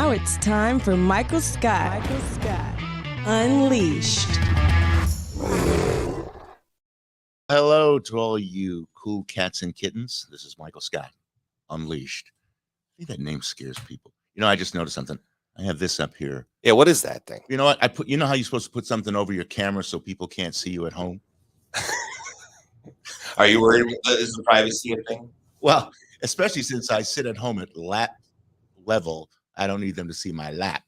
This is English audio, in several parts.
now it's time for Michael Scott. Unleashed. Hello to all you cool cats and kittens. This is Michael Scott, Unleashed. I think that name scares people. You know, I just noticed something. I have this up here. Yeah, what is that thing? You know what? You know how you're supposed to put something over your camera so people can't see you at home? Are you worried? Is the privacy a thing? Well, especially since I sit at home at lap level, I don't need them to see my lap.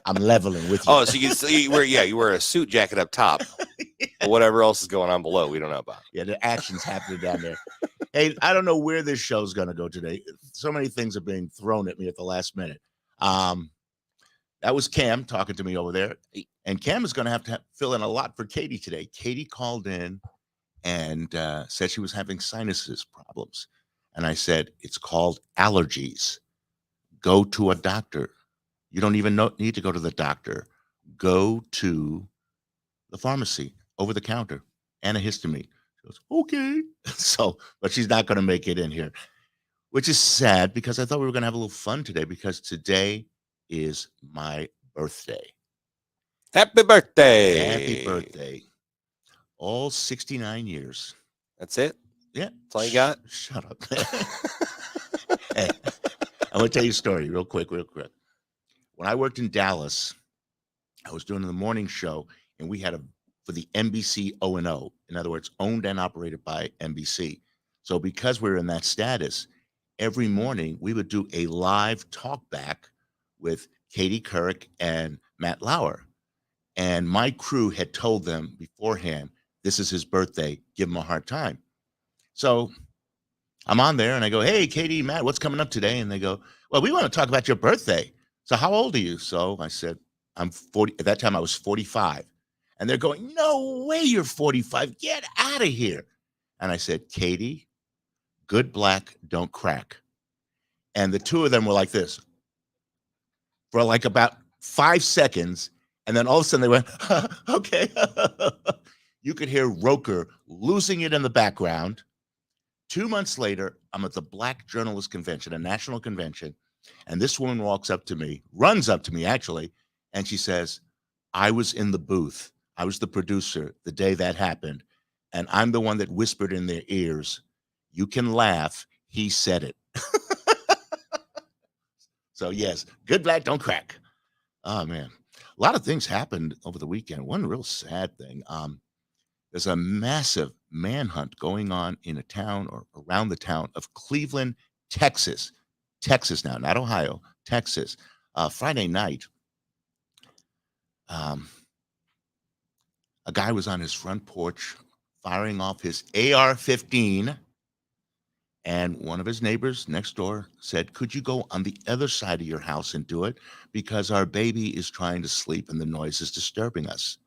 I'm leveling with you. Oh, so you wear a suit jacket up top. But whatever else is going on below, we don't know about. Yeah, the action's happening down there. Hey, I don't know where this show's going to go today. So many things are being thrown at me at the last minute. That was Cam talking to me over there. And Cam is going to have fill in a lot for Katie today. Katie called in and said she was having sinuses problems. And I said, it's called allergies. Go to a doctor. You don't even need to go to the doctor. Go to the pharmacy, over the counter, antihistamine. She goes, okay. So, but she's not going to make it in here, which is sad because I thought we were going to have a little fun today because today is my birthday. Happy birthday. Happy birthday. All 69 years. That's it? Yeah. That's all you got? Shut up. Hey, I'm going to tell you a story real quick. When I worked in Dallas, I was doing the morning show, and we had for the NBC O&O, in other words, owned and operated by NBC. So because we were in that status, every morning we would do a live talk back with Katie Couric and Matt Lauer. And my crew had told them beforehand, this is his birthday, give him a hard time. So I'm on there and I go, hey, Katie, Matt, what's coming up today? And they go, well, we want to talk about your birthday. So how old are you? So I said, I'm 40. At that time, I was 45. And they're going, no way you're 45. Get out of here. And I said, Katie, good black, don't crack. And the two of them were like this for like about 5 seconds. And then all of a sudden they went, okay. You could hear Roker losing it in the background. 2 months later, I'm at the Black Journalist Convention, a national convention. And this woman runs up to me actually, and she says, I was in the booth. I was the producer the day that happened. And I'm the one that whispered in their ears, you can laugh. He said it. So yes, good black, don't crack. Oh man. A lot of things happened over the weekend. One real sad thing. There's a massive manhunt going on in a town or around the town of Cleveland, Texas. Texas now, not Ohio, Texas. Friday night, a guy was on his front porch firing off his AR-15, and one of his neighbors next door said, could you go on the other side of your house and do it? Because our baby is trying to sleep and the noise is disturbing us.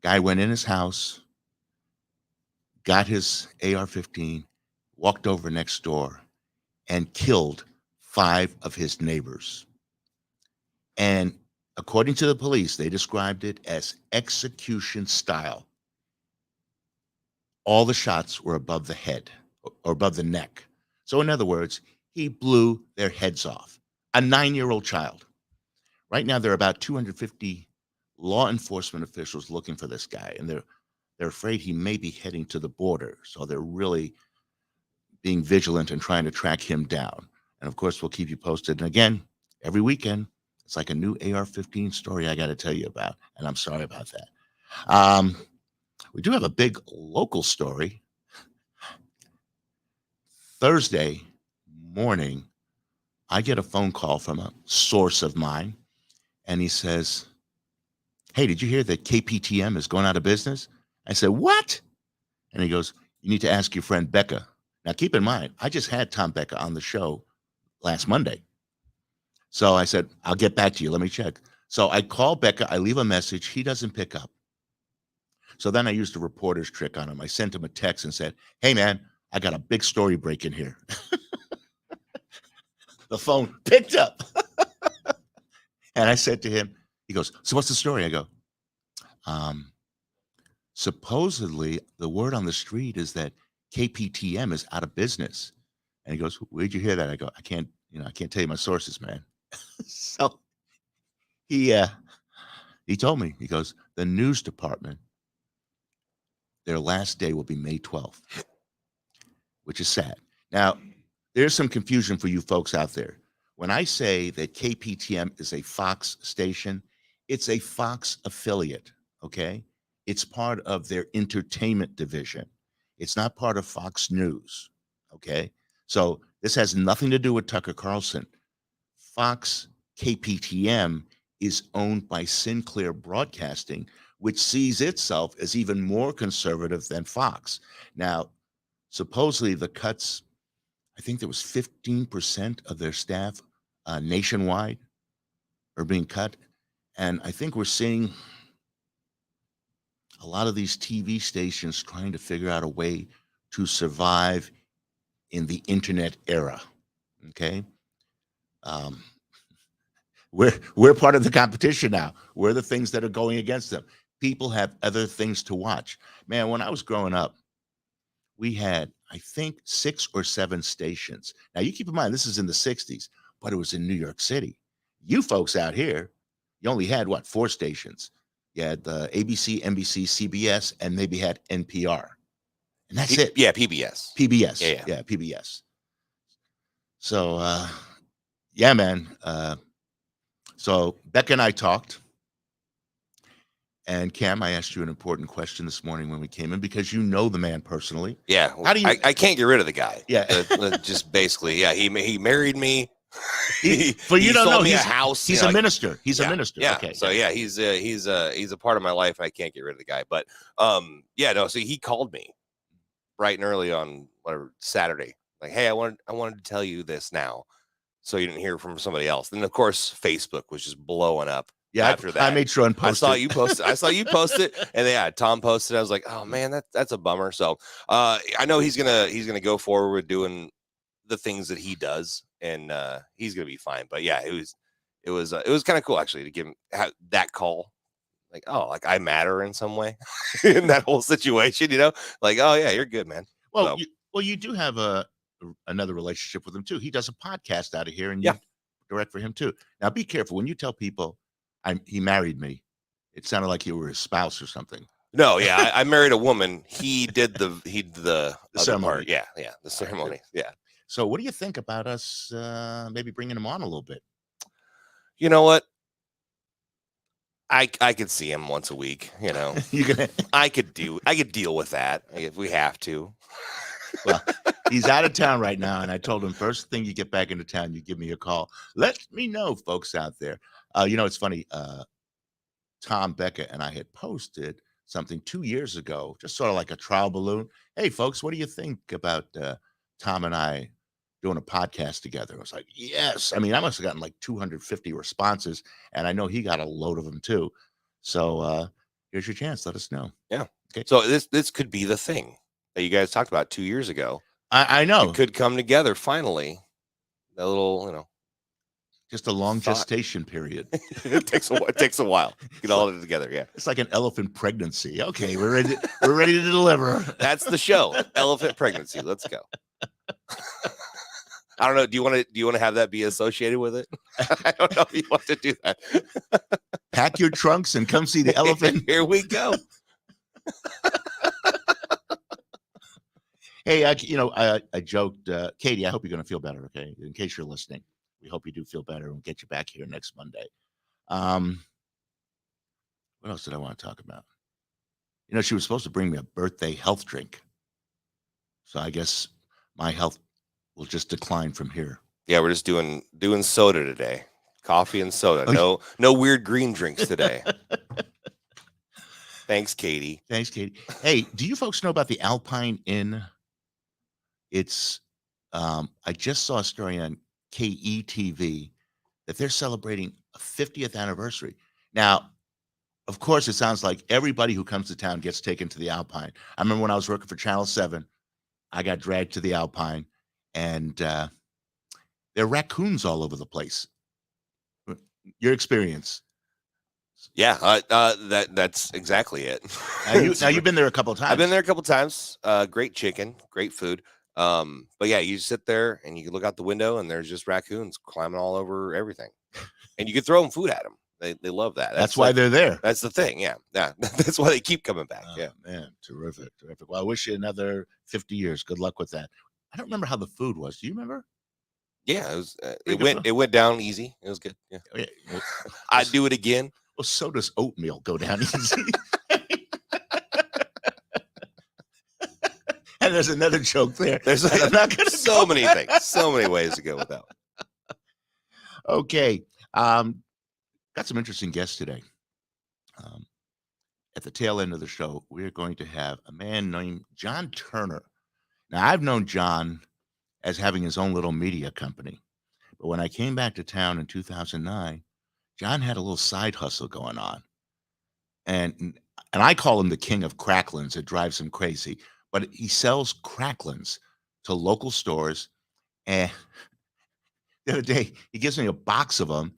Guy went in his house, got his AR-15, walked over next door, and killed 5 of his neighbors. And according to the police, they described it as execution style. All the shots were above the head or above the neck. So in other words, he blew their heads off. A 9-year-old child. Right now, there are about 250 law enforcement officials looking for this guy, and they're afraid he may be heading to the border. So they're really being vigilant and trying to track him down. And of course, we'll keep you posted. And again, every weekend, it's like a new AR-15 story I got to tell you about. And I'm sorry about that. We do have a big local story. Thursday morning, I get a phone call from a source of mine. And he says, hey, did you hear that KPTM is going out of business? I said, what? And he goes, you need to ask your friend Becca. Now, keep in mind, I just had Tom Becca on the show last Monday. So I said, I'll get back to you. Let me check. So I call Becca. I leave a message. He doesn't pick up. So then I used a reporter's trick on him. I sent him a text and said, hey, man, I got a big story breaking here. The phone picked up. And I said to him, he goes, so what's the story? I go, supposedly the word on the street is that KPTM is out of business. And he goes, where'd you hear that? I go, I can't tell you my sources, man. So he told me, he goes, the news department, their last day will be May 12th, which is sad. Now, there's some confusion for you folks out there. When I say that KPTM is a Fox station, it's a Fox affiliate, okay? It's part of their entertainment division. It's not part of Fox News, okay? So this has nothing to do with Tucker Carlson. Fox KPTM is owned by Sinclair Broadcasting, which sees itself as even more conservative than Fox. Now, supposedly the cuts, I think there was 15% of their staff nationwide are being cut. And I think we're seeing a lot of these TV stations trying to figure out a way to survive in the internet era. Okay. We're part of the competition now. We're the things that are going against them. People have other things to watch. Man, when I was growing up, we had, I think, 6 or 7 stations. Now, you keep in mind, this is in the 60s, but it was in New York City. You folks out here, you only had, what, 4 stations. You had the ABC, NBC, CBS, and maybe had NPR. And that's it. Yeah, PBS. PBS. Yeah, PBS. So, yeah, man. So Becca and I talked. And Cam, I asked you an important question this morning when we came in because you know the man personally. Yeah, how do you? I can't get rid of the guy. Yeah, just basically, yeah. He married me. For you don't know, he's a house. He's a minister. He's a minister. Yeah. Okay. So yeah, he's a part of my life. I can't get rid of the guy. But yeah, no. So he called me bright and early on whatever Saturday. Like, hey, I wanted to tell you this now, so you didn't hear from somebody else. Then of course Facebook was just blowing up. Yeah, after that, I made sure and posted. I saw you post it, and yeah, Tom posted. I was like, oh man, that's a bummer. So I know he's gonna go forward with doing the things that he does, and he's gonna be fine. But yeah, it was kind of cool actually to give him that call. Like, oh, like I matter in some way in that whole situation, you know? Like, oh yeah, you're good, man. Well, you do have another relationship with him too. He does a podcast out of here, and you direct for him too. Now, be careful when you tell people he married me. It sounded like you were his spouse or something. No, yeah, I married a woman. He did the ceremony. Part. Yeah, the ceremony. Yeah. So, what do you think about us maybe bringing him on a little bit? You know what? I could see him once a week. You know, I could deal with that if we have to. Well, he's out of town right now, and I told him first thing you get back into town, you give me a call. Let me know, folks out there. You know, it's funny. Tom, Becca, and I had posted something 2 years ago, just sort of like a trial balloon. Hey, folks, what do you think about Tom and I doing a podcast together? I was like, yes. I mean, I must have gotten like 250 responses, and I know he got a load of them too. So here's your chance. Let us know. Yeah. Okay. So this could be the thing that you guys talked about 2 years ago. I know. It could come together finally. That little, you know. Just a long gestation period. It takes a while. Get all of it together. Yeah. It's like an elephant pregnancy. Okay, we're ready. We're ready to deliver. That's the show. Elephant pregnancy. Let's go. I don't know. Do you want to have that be associated with it? I don't know if you want to do that. Pack your trunks and come see the elephant. Here we go. Hey, I joked, Katie, I hope you're going to feel better. Okay, in case you're listening. We hope you do feel better and we'll get you back here next Monday. What else did I want to talk about? You know, she was supposed to bring me a birthday health drink. So I guess my health will just decline from here. Yeah, we're just doing soda today. Coffee and soda. No weird green drinks today. Thanks, Katie. Thanks, Katie. Hey, do you folks know about the Alpine Inn? It's I just saw a story on KETV that they're celebrating a 50th anniversary. Now, of course, it sounds like everybody who comes to town gets taken to the Alpine. I remember when I was working for Channel 7, I got dragged to the Alpine, and there are raccoons all over the place. Your experience? Yeah, that's exactly it. Now you've been there a couple of times. I've been there a couple of times. Great chicken, great food. But yeah, you sit there and you can look out the window and there's just raccoons climbing all over everything, and you can throw them food at them. They love that. That's why they're there. That's the thing. Yeah. That's why they keep coming back. Oh, yeah, man, terrific. Well, I wish you another 50 years. Good luck with that. I don't remember how the food was. Do you remember? Yeah. It was. It went down easy. It was good. Yeah. Oh, yeah. Well, I'd do it again. Well, so does oatmeal go down easy. And there's another joke there. There's I'm not gonna so many things, so many ways to go with that one. Okay. Got some interesting guests today. At the tail end of the show, we're going to have a man named John Turner. Now, I've known John as having his own little media company. But when I came back to town in 2009, John had a little side hustle going on. And I call him the king of Cracklins. It drives him crazy. But he sells Cracklins to local stores. And the other day, he gives me a box of them.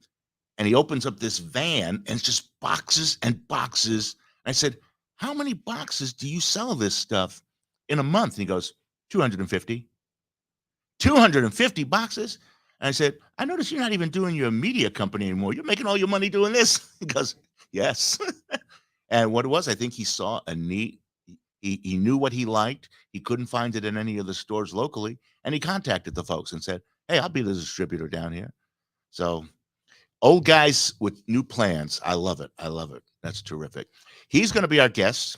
And he opens up this van, and it's just boxes and boxes. And I said, how many boxes do you sell this stuff in a month? And he goes, 250. 250 boxes? And I said, I noticed you're not even doing your media company anymore. You're making all your money doing this. He goes, yes. And what it was, I think he saw a need. He knew what he liked. He couldn't find it in any of the stores locally. And he contacted the folks and said, hey, I'll be the distributor down here. So old guys with new plans. I love it. I love it. That's terrific. He's going to be our guest.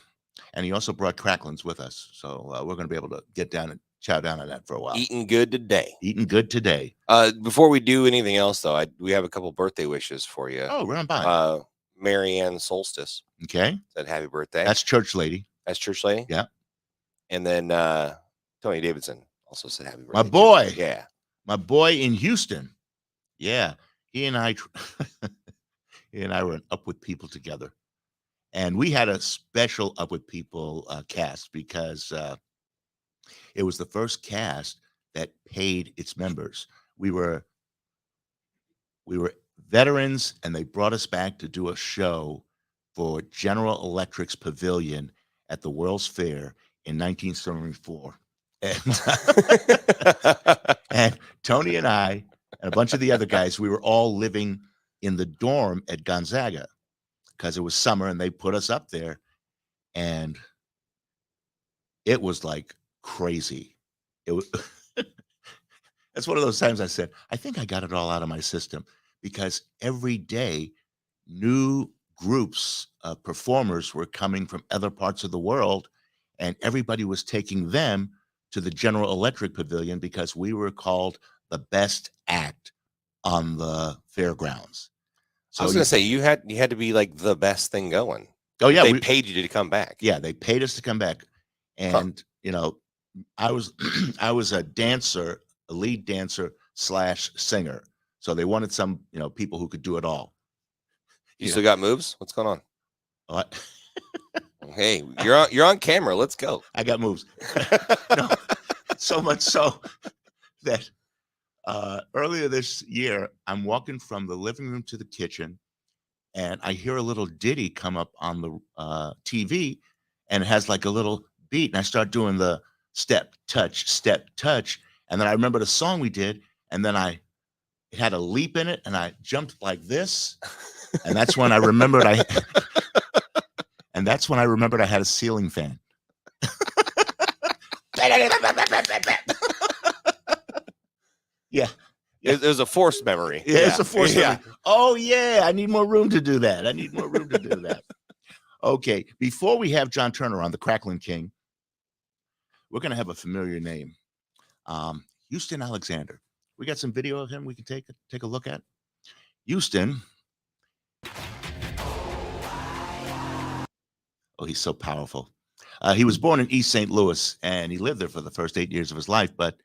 And he also brought Cracklins with us. So we're going to be able to get down and chow down on that for a while. Eating good today. Eating good today. Before we do anything else, though, we have a couple birthday wishes for you. Oh, run by. Marianne Solstice. Okay. Said happy birthday. That's church lady. That's church lady? Yeah. And then Tony Davidson also said happy birthday. My boy. Yeah. My boy in Houston. Yeah. He and I were in Up With People together. And we had a special Up With People cast because it was the first cast that paid its members. We were veterans, and they brought us back to do a show for General Electric's Pavilion at the World's Fair in 1974. And Tony and I and a bunch of the other guys, we were all living in the dorm at Gonzaga because it was summer, and they put us up there, and it was like crazy. It was that's one of those times I said, I think I got it all out of my system, because every day new groups of performers were coming from other parts of the world, and everybody was taking them to the General Electric Pavilion because we were called the best act on the fairgrounds. So I was going to say, you had to be like the best thing going. Oh yeah, they paid you to come back. Yeah, they paid us to come back, and you know, I was a dancer, a lead dancer / singer. So they wanted some, people who could do it all. You still got moves? What's going on? What? Hey, you're on camera. Let's go. I got moves. No, so much so that earlier this year, I'm walking from the living room to the kitchen, and I hear a little ditty come up on the TV, and it has like a little beat, and I start doing the step, touch, and then I remember the song we did, and then it had a leap in it, and I jumped like this, and that's when I remembered I had a ceiling fan. Yeah. It was a forced memory. Yeah, it's a forced memory. Oh, yeah, I need more room to do that. Okay, before we have John Turner on, the Cracklin King, we're going to have a familiar name. Houston Alexander. We got some video of him we can take a look at. Houston. Oh, he's so powerful. He was born in East St. Louis, and he lived there for the first 8 years of his life, but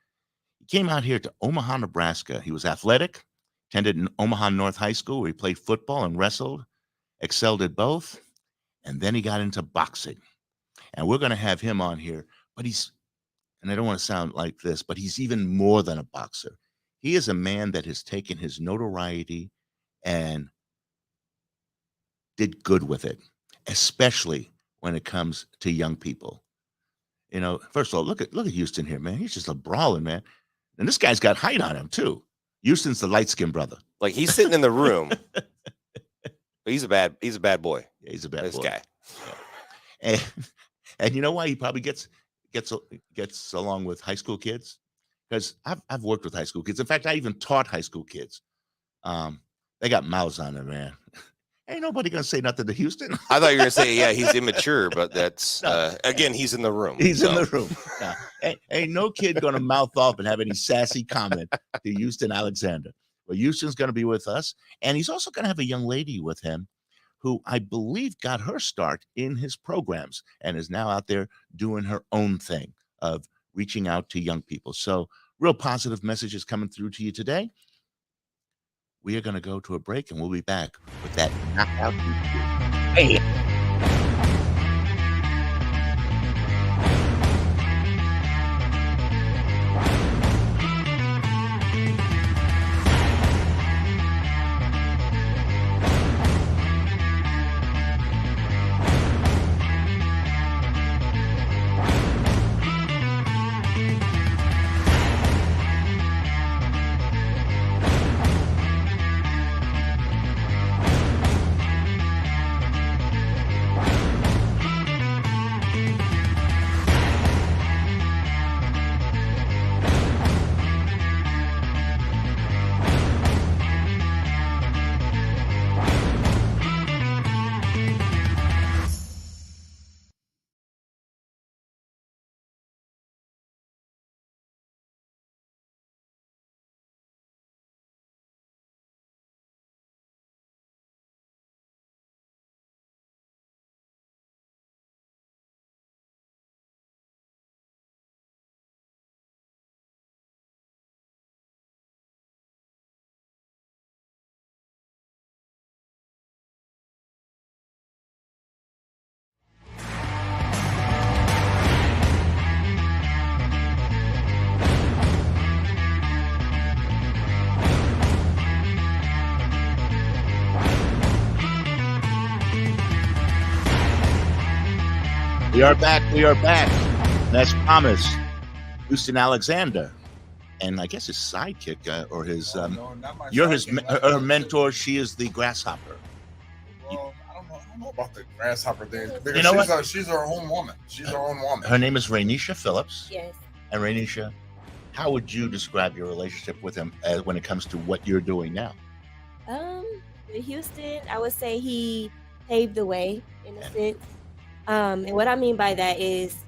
he came out here to Omaha, Nebraska. He was athletic, attended in Omaha North High School, where he played football and wrestled, excelled at both, and then he got into boxing. And we're going to have him on here, but and I don't want to sound like this, but he's even more than a boxer. He is a man that has taken his notoriety and did good with it, especially when it comes to young people. You know, first of all, look at Houston here, man. He's just a brawling, man. And this guy's got height on him too. Houston's the light-skinned brother. Like he's sitting in the room. But he's a bad boy. Yeah, he's a bad This boy. guy. Yeah. And you know why he probably gets along with high school kids? Because I've worked with high school kids. In fact, I even taught high school kids. They got mouths on them, man. Ain't nobody gonna say nothing to Houston. I thought you were gonna say, yeah, he's immature, but that's again, he's in the room. He's in the room. Ain't no kid gonna mouth off and have any sassy comment to Houston Alexander. Well, Houston's gonna be with us, and he's also gonna have a young lady with him who I believe got her start in his programs and is now out there doing her own thing of reaching out to young people. So real positive messages coming through to you today. We are going to go to a break, and we'll be back with that knockout. Hey. We are back. We are back. And as promised, Houston Alexander, and I guess his sidekick or his you're his her mentor. She is the grasshopper. Well, I don't know about the grasshopper thing because You know she's her own woman. She's her own woman. Her name is Rayneesha Phillips. Yes. And Rayneesha, how would you describe your relationship with him when it comes to what you're doing now? With Houston, I would say he paved the way in a sense. And what I mean by that is,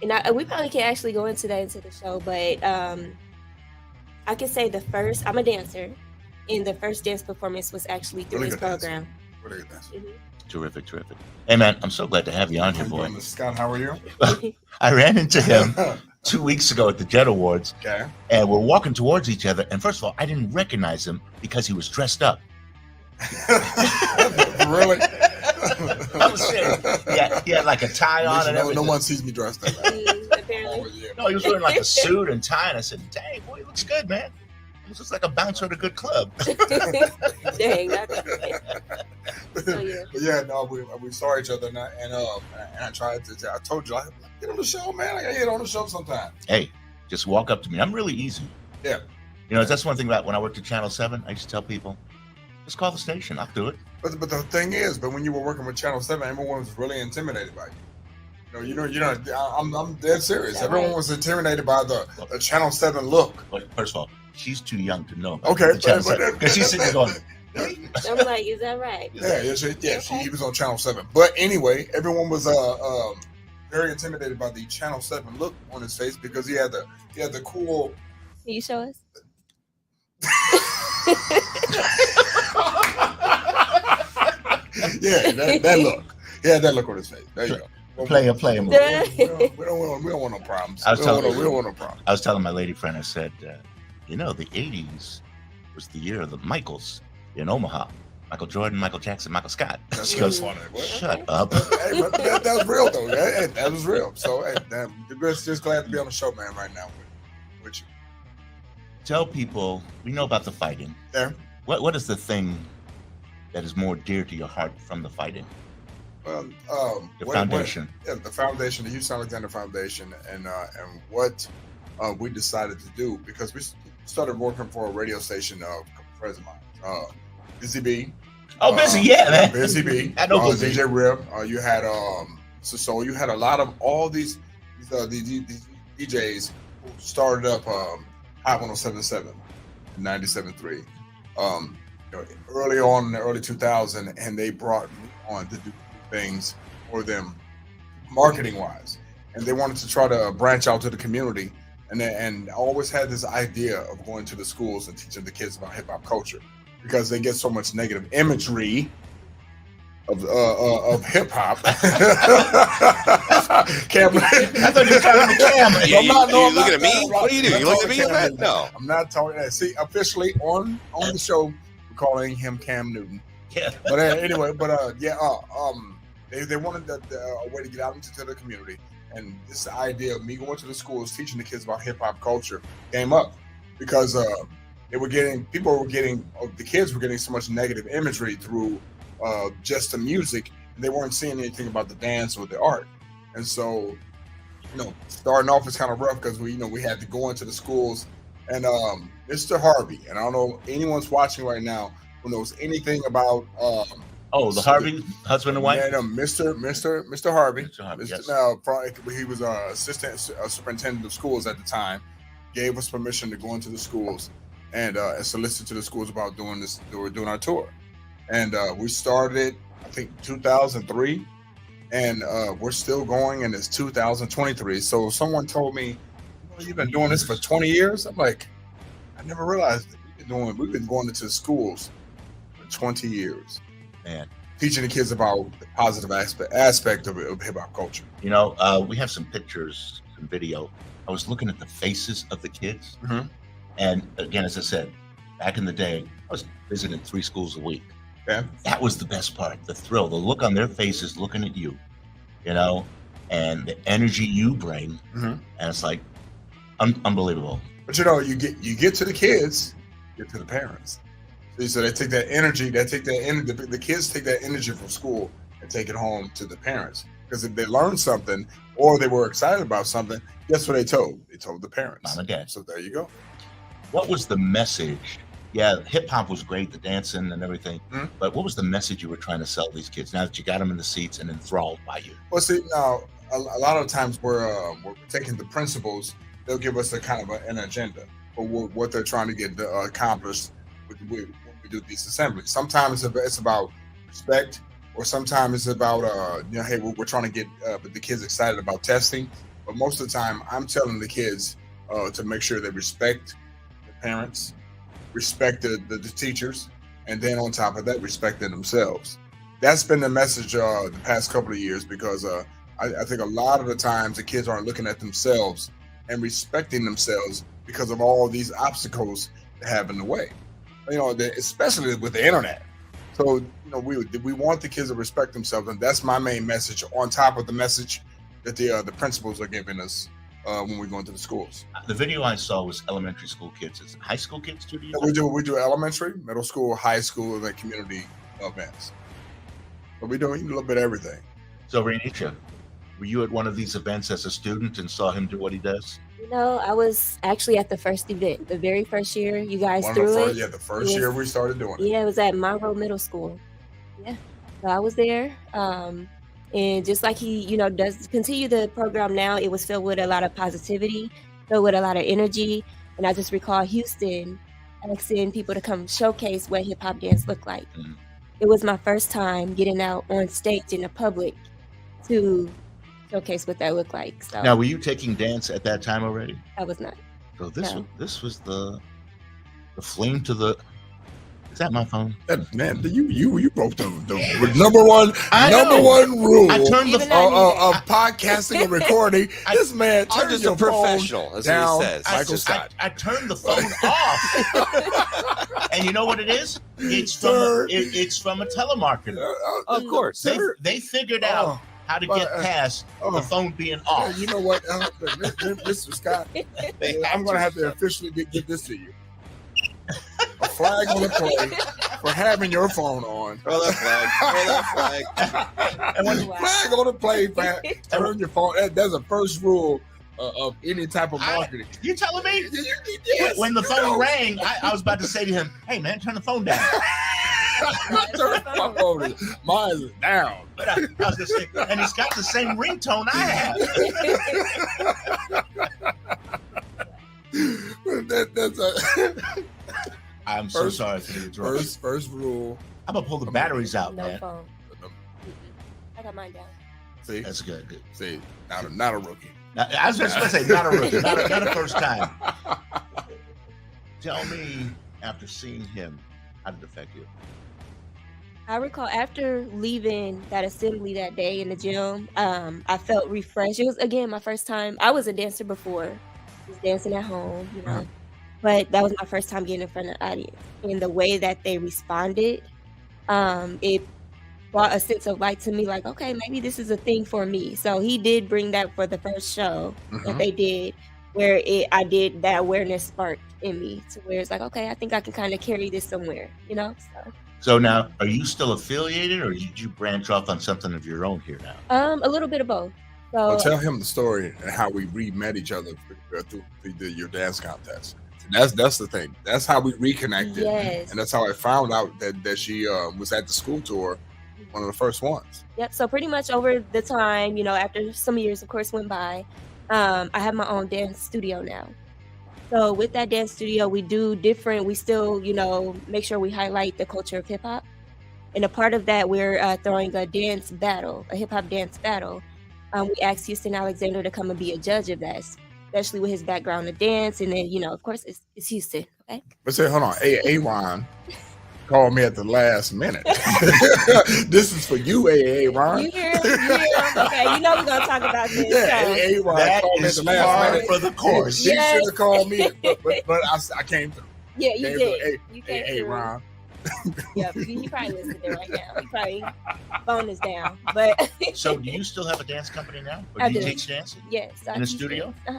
and we probably can't actually go into that into the show, but I could say I'm a dancer, and the first dance performance was actually through Really his good dancer. program. Really good dancer. Terrific, terrific. Hey, man, I'm so glad to have you on here, boy. Scott, how are you? I ran into him 2 weeks ago at the Jet Awards, Okay. and we're walking towards each other. And first of all, I didn't recognize him because he was dressed up. Really? I was serious. He had like a tie on and everything. No one sees me dressed up. Apparently. No, he was wearing like a suit and tie, and I said, "Dang, boy, he looks good, man. He looks like a bouncer at a good club." Dang, that's so, yeah. But yeah, no, we saw each other, and I tried to. I told you, I get on the show, man. I gotta get on the show sometime. Hey, just walk up to me. I'm really easy. Yeah. You know, that's one thing about when I worked at Channel 7. I used to tell people, just call the station. I'll do it. But the thing is, but when you were working with Channel 7, everyone was really intimidated by you. I'm dead serious. Yeah, Everyone right. was intimidated by the Channel 7 look. But first of all, she's too young to know. Okay, Because she's sitting there going, I'm like, is that right? He was on Channel 7. But anyway, everyone was very intimidated by the Channel 7 look on his face because he had the cool. Can you show us? Yeah, that look. He had that look on his face. There you go. play a movie. We don't want no problems. I was We don't telling want no problems. I was telling my lady friend, I said, the 80s was the year of the Michaels in Omaha. Michael Jordan, Michael Jackson, Michael Scott. That's She goes, funny. shut up. Hey, but that was real though. That was real. So hey, just glad to be on the show, man, right now with you. Tell people, we know about the fighting. Yeah. What is the thing that is more dear to your heart from the fighting? The foundation. The foundation, the Houston Alexander Foundation, and what we decided to do, because we started working for a radio station, friends of mine, Busy B. Oh, Busy, yeah, man. Busy B. I know Busy. DJ Rip. You had so you had a lot of all these DJs who started up Hot 107.7 and 97.3. Early on in the early 2000s, and they brought me on to do things for them marketing wise, and they wanted to try to branch out to the community, and I always had this idea of going to the schools and teaching the kids about hip-hop culture, because they get so much negative imagery of hip hop. Cam, I thought you were talking to Cam. Yeah, you looking at me? What do you do? You looking at me on that? No, I'm not talking. See, officially on the show, we're calling him Cam Newton. Yeah. But anyway, they wanted a way to get out into the community, and this idea of me going to the schools teaching the kids about hip hop culture came up, because the kids were getting so much negative imagery through just the music, and they weren't seeing anything about the dance or the art. And so, starting off is kind of rough, because we had to go into the schools, and Mr. Harvey, and I don't know anyone's watching right now who knows anything about the Harvey husband and wife. Yeah, no, Mr. Harvey. Mr. Harvey, yes. He was assistant superintendent of schools at the time. Gave us permission to go into the schools and solicit to the schools about doing this. They were doing our tour, and we started, I think, 2003, and we're still going, and it's 2023. So someone told me, "You've been doing this for 20 years." I'm like, I never realized that we've been going into schools for 20 years. Man, teaching the kids about the positive aspect of hip hop culture. We have some pictures, some video. I was looking at the faces of the kids, and again, as I said, back in the day, I was visiting 3 schools a week. Yeah, that was the best part, the thrill, the look on their faces, looking at you, and the energy you bring, and it's like unbelievable. But you get to the kids, get to the parents. So they take that energy, the kids take that energy from school and take it home to the parents. Because if they learned something or they were excited about something, guess what they told? They told the parents. Mom and dad. So there you go. What was the message? Yeah, hip hop was great, the dancing and everything. But what was the message you were trying to sell these kids now that you got them in the seats and enthralled by you? Well, see, now a lot of times we're taking the principles. They'll give us a kind of an agenda for what they're trying to get accomplished when we do these assemblies. Sometimes it's about respect, or sometimes it's about hey, we're trying to get the kids excited about testing. But most of the time, I'm telling the kids to make sure they respect the parents, respect the teachers, and then on top of that, respect themselves. That's been the message the past couple of years, because I think a lot of the times the kids aren't looking at themselves and respecting themselves because of all these obstacles they have in the way. Especially with the internet. So, we want the kids to respect themselves, and that's my main message, on top of the message that the principals are giving us when we go into the schools. The video I saw was elementary school kids. Is it high school kids too? We do elementary, middle school, high school, and community events. But we do a little bit of everything. So, Rayneesha, were you at one of these events as a student and saw him do what he does? I was actually at the first event, the very first year you guys threw it. Yeah, the first year we started doing it. Yeah, it was at Monroe Middle School. Yeah, so I was there. And just like he, does continue the program now, it was filled with a lot of positivity, filled with a lot of energy. And I just recall Houston asking people to come showcase what hip hop dance looked like. It was my first time getting out on stage in the public to showcase what that looked like. So now, were you taking dance at that time already? I was not. So this was the flame to the. Is that my phone? Man, you broke the number one rule. I turned the phone of podcasting and recording. This man turned just your a professional. That's down. what he says. Michael Scott. I turned the phone off. And you know what it is? It's from a telemarketer. Of course, they figured out how to get past the phone being off. You know what, Mr. Scott? I'm going to have to officially give this to you. A flag on the play for having your phone on. Throw that flag. Throw that flag. And when you flag on the play, turn your phone. That's the first rule of any type of marketing. You telling me? Yes, When the phone rang, I was about to say to him, "Hey man, turn the phone down." Mine is down. But I was gonna say, and it's got the same ringtone I have. I'm so sorry for the interruption. First rule. I'm gonna pull the batteries out, No man. phone. I got mine down. See, That's good. see, not a rookie. I was just gonna say, not a rookie, not a first time. Tell me, after seeing him, how did it affect you? I recall after leaving that assembly that day in the gym, I felt refreshed. It was, again, my first time. I was a dancer before. I was dancing at home, you know. But that was my first time getting in front of the audience. And the way that they responded, it brought a sense of light to me, like, okay, maybe this is a thing for me. So he did bring that for the first show that they did, where I did that awareness spark in me to where it's like, okay, I think I can kind of carry this somewhere, you know? So now, are you still affiliated, or did you branch off on something of your own here now? A little bit of both. So Well, tell him the story and how we met each other through your dance contest. That's the thing. That's how we reconnected. Yes. And that's how I found out that she was at the school tour, one of the first ones. Yep. So pretty much over the time, you know, after some years, of course, went by, I have my own dance studio now. So with that dance studio, we still, you know, make sure we highlight the culture of hip hop. And a part of that, we're throwing a dance battle, a hip hop dance battle. We asked Houston Alexander to come and be a judge of that, especially with his background in dance. And then, you know, of course, it's Houston. Okay. But say, hold on, Ron called me at the last minute. This is for you, Ron. You hear him? Okay, you know we're gonna talk about this. Yeah, Ron That called me at is the last par minute. for the course. She should have called me, but I came through. Yeah, you did. You Hey, came through. Ron. Yeah, he probably listening right now. He probably phone is down. But So, do you still have a dance company now? Or I do you do. teach dancing? yes, I In the teach studio? dance. Uh-huh.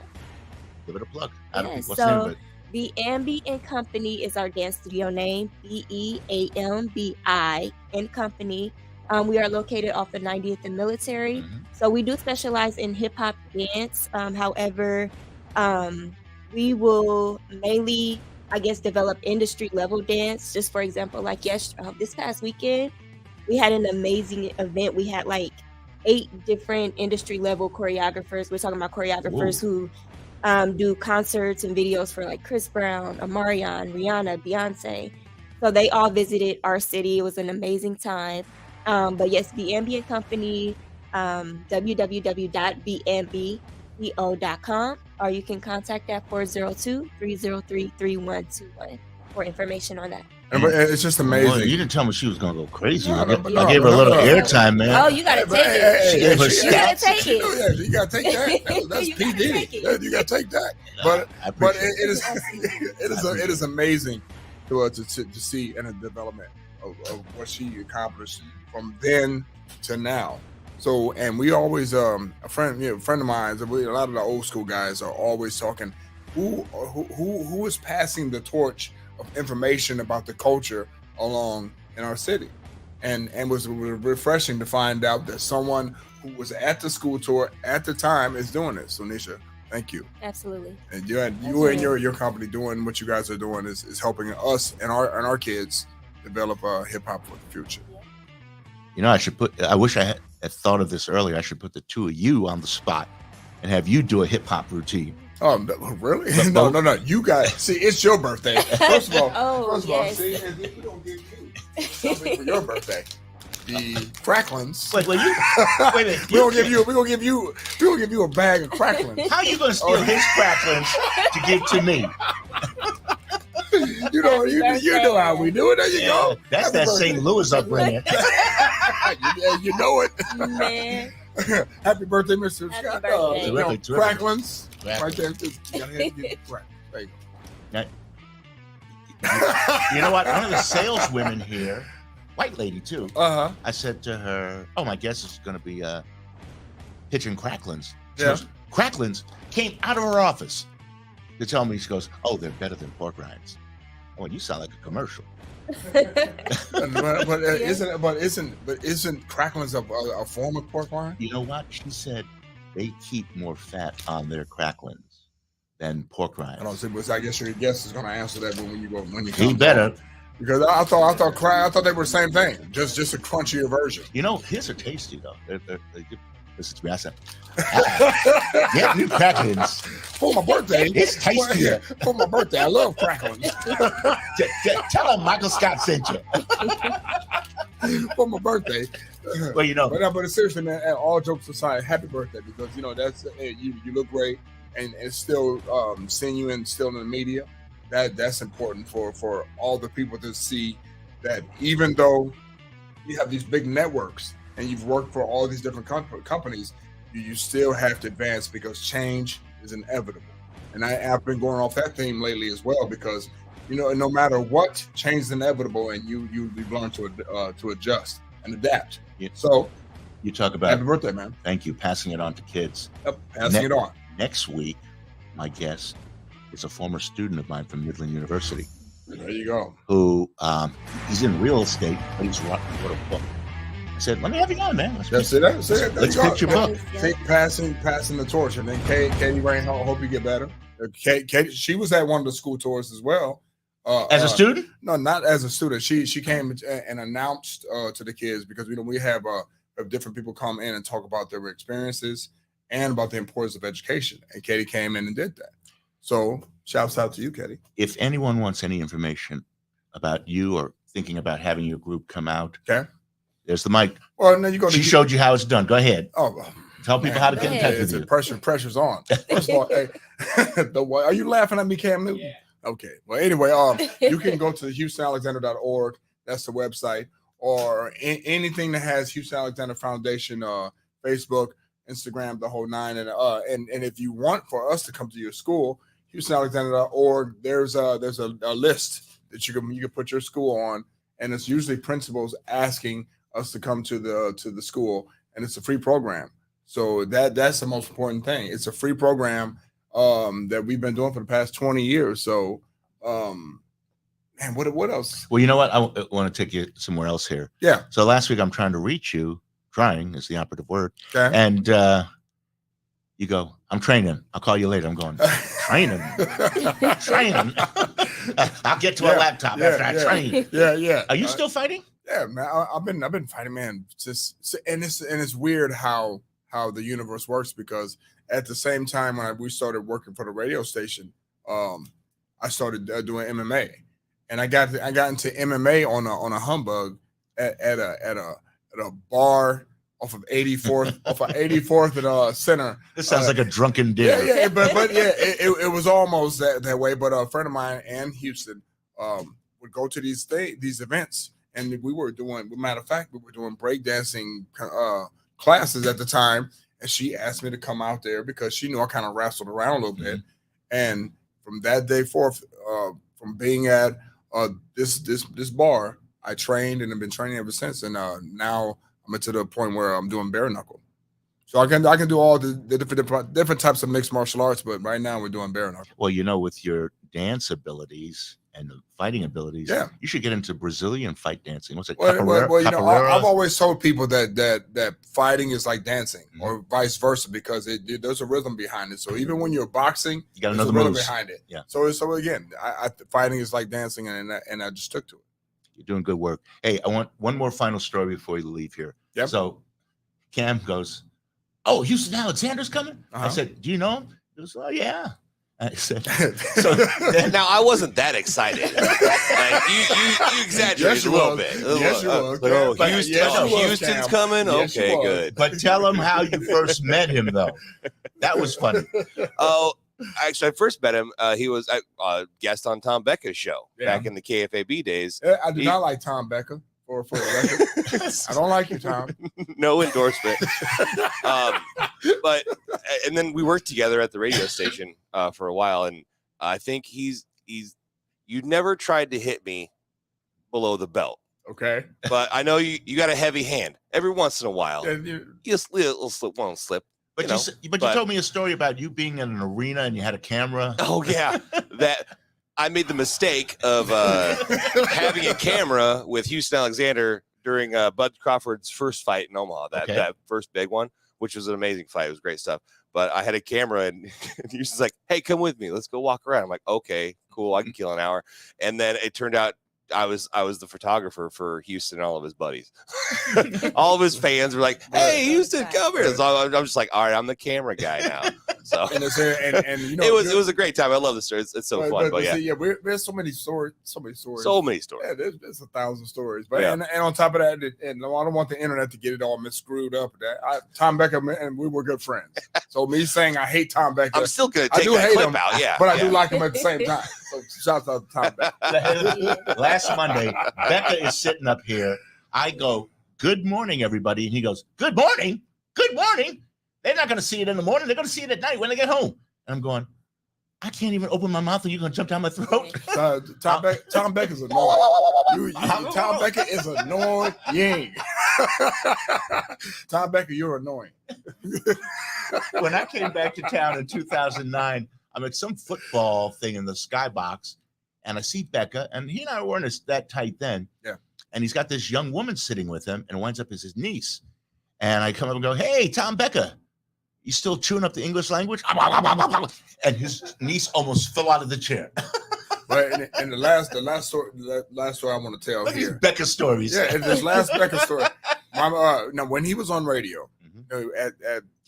Give it a plug. I don't Yes, what's the name of so it? the Ambi and Company is our dance studio name. BEAMBI and Company. We are located off the 90th and Military. So we do specialize in hip hop dance. However, we will mainly, I guess, develop industry level dance. Just for example, like this past weekend, we had an amazing event. We had like 8 different industry level choreographers. We're talking about choreographers who do concerts and videos for like Chris Brown, Omarion, Rihanna, Beyonce. So they all visited our city. It was an amazing time. But yes, the Ambient Company, www.bambico.com, or you can contact at 402-303-3121 for information on that. And it's just amazing. Well, you didn't tell me she was gonna go crazy. No, I no, gave her a little no. airtime, man. Oh, you gotta take it. She gave her You gotta take it. Yeah, you gotta take that. That's You gotta PD. take it. Yeah, you gotta take that. I But appreciate it is amazing to see in a development of what she accomplished from then to now. So, and we always a friend of mine. A lot of the old school guys are always talking. Who is passing the torch of information about the culture along in our city, and was refreshing to find out that someone who was at the school tour at the time is doing it. So Nisha, thank you. Absolutely. And you and your company doing what you guys are doing is helping us and our kids develop hip hop for the future. You know, I wish I had thought of this earlier. I should put the two of you on the spot and have you do a hip hop routine. Oh, no, really? No. You see, it's your birthday. First of all, yes. see, and we don't give you something for your birthday. The Cracklins. Wait, wait. We're gonna give you a bag of Cracklins. How are you gonna steal his Cracklins to give to me? You know how we do it. There you go. That's Happy that birthday. St. Louis upbringing. you know it. Man. Happy birthday, Mr. Happy Scott. birthday. Terrific. Cracklins. Cracklins. Right there. You gotta have to get the crack. There you go. You know what? One of the saleswomen here, white lady too. Uh-huh. I said to her, "Oh, my guess is going to be pitching Cracklins." She Yeah. goes, Cracklins came out of her office to tell me. She goes, "Oh, they're better than pork rinds." Oh, you sound like a commercial. Isn't Cracklins a form of pork rind? You know what? She said they keep more fat on their Cracklins than pork rinds. I don't see, but I guess your guest is going to answer that when you He come. better. Because I thought they were the same thing, just a crunchier version. You know, his are tasty though. They good. Listen to me. I said, get new Cracklins for my birthday. It's tastier. For my birthday, I love Cracklins. Tell him Michael Scott sent you. For my birthday. Well, you know, but seriously, man. All jokes aside, happy birthday, because that's you look great, and still seeing you still in the media. That's important for all the people to see that even though you have these big networks and you've worked for all these different companies, you still have to advance because change is inevitable. And I've been going off that theme lately as well, because no matter what, change is inevitable, and you've learned to adjust and adapt. Yeah. So you talk about happy birthday, man. Thank you. Passing it on to kids. Yep, passing it on. Next week, my guest is a former student of mine from Midland University. There you go. Who he's in real estate, but he's wrote a book. I said, let me have you on, man. That's it. Let's pitch your book. Passing the torch. And then Katie Rain, I hope you get better. Katie, she was at one of the school tours as well. As a student? No, not as a student. She came and announced to the kids, because we have different people come in and talk about their experiences and about the importance of education. And Katie came in and did that. So shouts out to you, Katie. If anyone wants any information about you or thinking about having your group come out, okay, there's the mic. Well, no, you go. She showed you how it's done. Go ahead. Oh, tell people how to get in touch with you. Pressure's on. First of all, hey, are you laughing at me, Cam Newton? Yeah. Okay. Well, anyway, you can go to HoustonAlexander.org. That's the website, or anything that has Houston Alexander Foundation, Facebook, Instagram, the whole nine. And if you want for us to come to your school, HoustonAlexander.org. There's a list that you can put your school on, and it's usually principals asking us to come to the school, and it's a free program. So that's the most important thing. It's a free program that we've been doing for the past 20 years. So, man, what else? Well, you know what? I want to take you somewhere else here. Yeah. So last week I'm trying to reach you. Trying is the operative word. Okay. And you go, I'm training. I'll call you later. I'm going, training. I'll get to a laptop after I train. Yeah. Are you still fighting? Yeah, man. I've been fighting, man. And it's weird how the universe works, because at the same time when we started working for the radio station, I started doing MMA, and I got into MMA on a humbug at a bar off of 84th and Center. This sounds like a drunken dinner. Yeah, but it was almost that way. But a friend of mine in Houston would go to these events, and we were doing breakdancing classes at the time, and she asked me to come out there because she knew I kind of wrestled around a little bit. And from that day forth, from being at this bar, I trained and have been training ever since. And now I'm to the point where I'm doing bare knuckle. So I can do all the different types of mixed martial arts, but right now we're doing bare knuckle. Well, with your dance abilities and the fighting abilities, you should get into Brazilian fight dancing. What's it? Well, I've always told people that fighting is like dancing, or vice versa, because there's a rhythm behind it. So even when you're boxing, you got there's another a rhythm moves behind it. Yeah. So again, fighting is like dancing, and I just stuck to it. You're doing good work. Hey, I want one more final story before you leave here. Yep. So Cam goes, "Oh, Houston Alexander's coming." I said, "Do you know him?" He goes, "Oh yeah." I said, so now I wasn't that excited. Like, you exaggerated a little bit. Yes, you was. Houston's coming. Yes, okay, good. But tell him how you first met him, though. That was funny. Oh, actually, I first met him. He was a guest on Tom Becca's show back in the KFAB days. I do not like Tom Becca. For the record. I don't like you, Tom. No endorsement. But and then we worked together at the radio station for a while, and I think he's you never tried to hit me below the belt. Okay. But I know you got a heavy hand every once in a while. Yeah, you just won't slip. But you told me a story about you being in an arena and you had a camera. Oh yeah, that I made the mistake of having a camera with Houston Alexander during Bud Crawford's first fight in Omaha, that first big one, which was an amazing fight. It was great stuff. But I had a camera, and Houston's like, "Hey, come with me. Let's go walk around." I'm like, "Okay, cool. I can kill an hour." And then it turned out I was the photographer for Houston and all of his buddies. All of his fans were like, "Hey, Houston, come here." So I'm just like, "All right, I'm the camera guy now." So and you know, it was a great time. I love the story. It's so fun. But yeah, see, there's so many stories. Yeah, there's 1,000 stories. But and on top of that, and I don't want the internet to get it all miscrewed up. Tom Becker and we were good friends. So me saying I hate Tom Becker, I'm still gonna take that clip out. Yeah, but I do like him at the same time. So shout out to Tom Becker. Last Monday, Becca is sitting up here. I go, "Good morning, everybody," and he goes, "Good morning, good morning." They're not going to see it in the morning. They're going to see it at night when they get home. And I'm going, I can't even open my mouth and you're going to jump down my throat. Tom Becker is annoying. Tom Becker is annoying. Tom Becker, you're annoying. When I came back to town in 2009, I'm at some football thing in the skybox, and I see Becca, and he and I weren't that tight then. Yeah. And he's got this young woman sitting with him, and it winds up as his niece. And I come up and go, "Hey, Tom Becker, you still chewing up the English language?" And his niece almost fell out of the chair. Right, and the last story I want to tell Look here. At Becca stories. Yeah, and this last Becca story. Now, when he was on radio at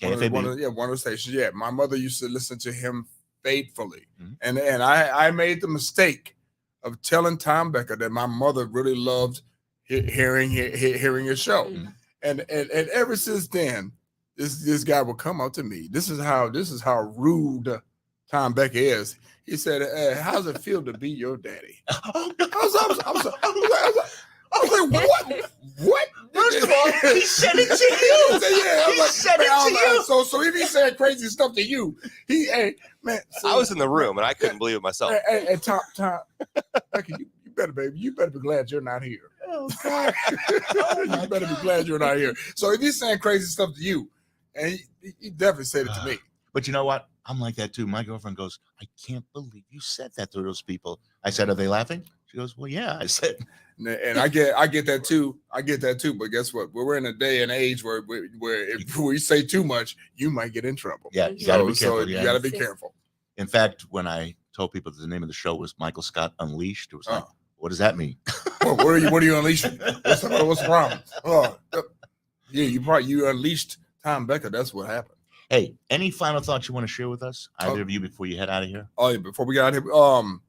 one of the stations, my mother used to listen to him faithfully, and I made the mistake of telling Tom Becker that my mother really loved hearing his show. And ever since then, this guy will come up to me. This is how rude Tom Becker is. He said, "How's it feel to be your daddy?" I was like, "What? First of all, he said it to you." He said it to you. So if he said crazy stuff to you, man. I was in the room and I couldn't believe it myself. Hey, Tom, Becker, you better be glad you're not here. Oh, God. You better be glad you're not here. So if he's saying crazy stuff to you, and he definitely said it to me. But you know what? I'm like that too. My girlfriend goes, "I can't believe you said that to those people." I said, "Are they laughing?" She goes, "Well, yeah." I said, and I get that too. But guess what? We're in a day and age where if we say too much, you might get in trouble. Yeah, you gotta be careful. You gotta be careful. In fact, when I told people that the name of the show was Michael Scott Unleashed, it was like, what does that mean? What are you unleashing? What's the problem? You unleashed Tom Becker. That's what happened. Hey, any final thoughts you want to share with us, either of you, before you head out of here? Oh, yeah, before we get out of here,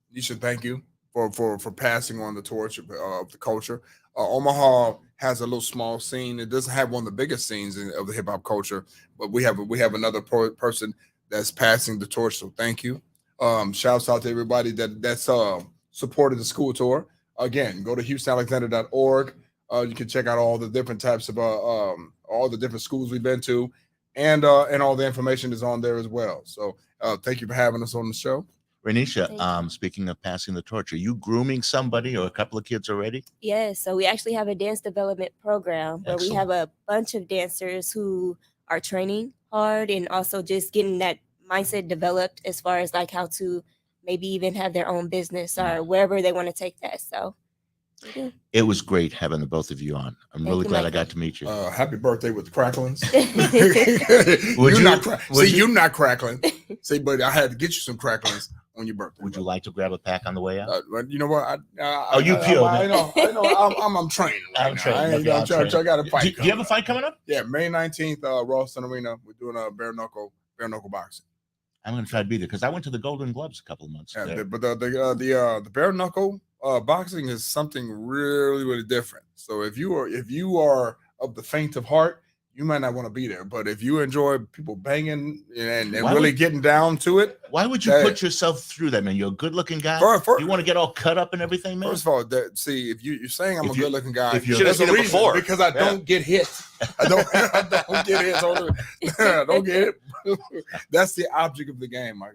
you should thank you for passing on the torch of the culture. Omaha has a little small scene. It doesn't have one of the biggest scenes of the hip hop culture, but we have another person that's passing the torch. So thank you. Shouts out to everybody that's supported the school tour. Again, go to HoustonAlexander.org. You can check out all the different types of all the different schools we've been to, and all the information is on there as well. So thank you for having us on the show. Rayneesha, speaking of passing the torch, are you grooming somebody or a couple of kids already? Yes, so we actually have a dance development program where we have a bunch of dancers who are training hard and also just getting that mindset developed as far as like how to maybe even have their own business or wherever they want to take that. So it was great having the both of you on. I'm really glad I got to meet you. Happy birthday with the Cracklins. You're not crackling. See, but I had to get you some Cracklins on your birthday. Would you like to grab a pack on the way out? You know what? You pure. I know. I'm training. I'm training. I got a fight. Do you have a fight coming up? Yeah, May 19th, Ralston Arena. We're doing a bare knuckle boxing. I'm going to try to be there because I went to the Golden Gloves a couple of months ago. But the bare knuckle boxing is something really, really different. So if you are of the faint of heart, you might not want to be there. But if you enjoy people banging and really getting down to it, why would you put yourself through that, man? You're a good-looking guy. You want to get all cut up and everything, man? First of all, see, if you're saying I'm a good-looking guy, you should have seen it before. Because I don't get hit. I don't get hit. I don't get hit. That's the object of the game, Mike.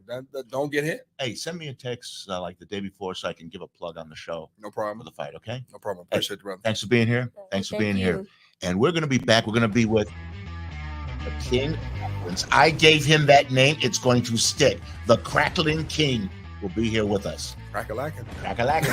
Don't get hit. Hey, send me a text like the day before so I can give a plug on the show. No problem. For the fight, okay? No problem. Appreciate you, brother. Thanks for being here. Thanks for being here. And we're going to be back. We're going to be with the King. I gave him that name. It's going to stick. The Cracklin King will be here with us. Crack-a-lackin'. Crack-a-lackin'.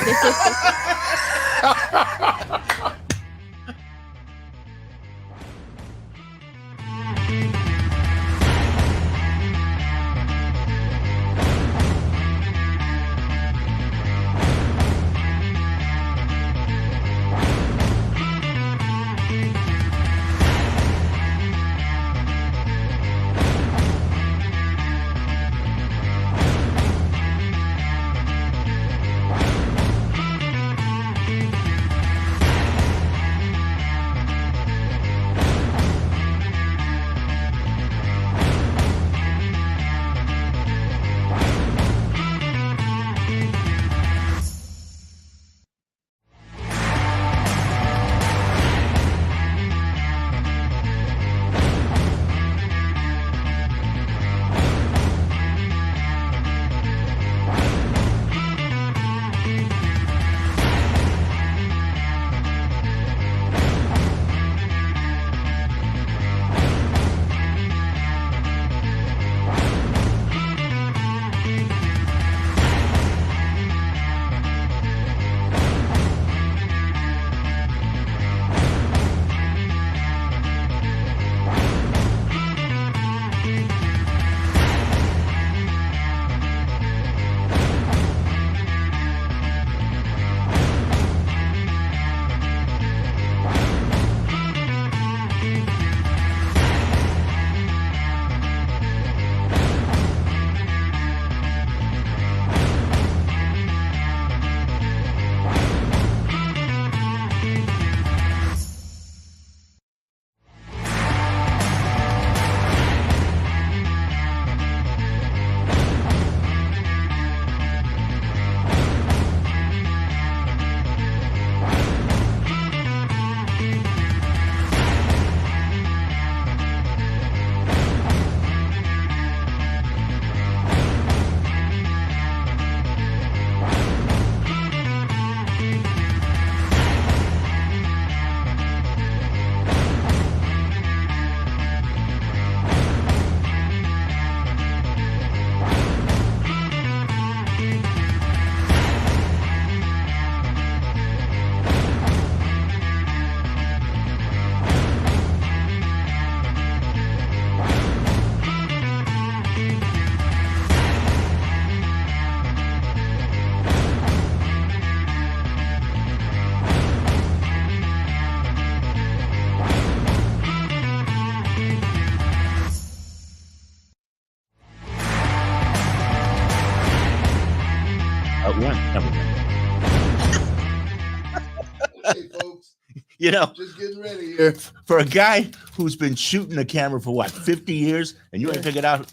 Hey, folks. You know, Just getting ready here. for a guy who's been shooting the camera for what, 50 years, and you ain't figured out,